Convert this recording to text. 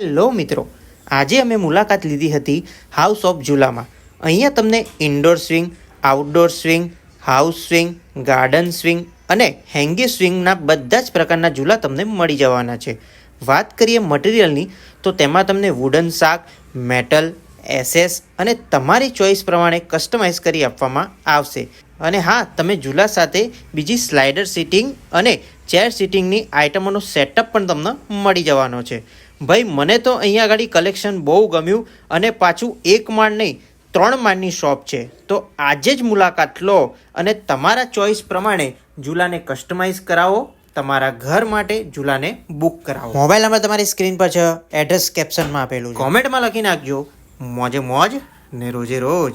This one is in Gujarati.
હેલો મિત્રો, આજે અમે મુલાકાત લીધી હતી હાઉસ ઓફ ઝૂલામાં. અહીંયા તમને indoor swing, outdoor swing, house swing, garden swing અને હેંગી સ્વિંગના બધા જ પ્રકારના ઝૂલા તમને મળી જવાના છે. વાત કરીએ મટીરિયલની તો તેમાં તમને વુડન શાક, મેટલ, એસએસ અને તમારી ચોઈસ પ્રમાણે કસ્ટમાઇઝ કરી આપવામાં આવશે. અને હા, તમે ઝૂલા સાથે બીજી સ્લાઇડર સીટિંગ અને ચેર સીટિંગની આઇટમોનો સેટઅપ પણ તમને મળી જવાનો છે. ભાઈ, મને તો અહીંયા આગળ કલેક્શન બહુ ગમ્યું અને પાછું એક માળ નહીં 3 માળની શોપ છે. તો આજે જ મુલાકાત લો અને તમારા ચોઈસ પ્રમાણે ઝૂલાને કસ્ટમાઇઝ કરાવો, તમારા ઘર માટે ઝૂલાને બુક કરાવો. મોબાઈલ નંબર તમારી સ્ક્રીન પર છે, એડ્રેસ કેપ્શનમાં આપેલું છે. કોમેન્ટમાં લખી નાખજો. મોજે મોજ ને રોજે રોજ.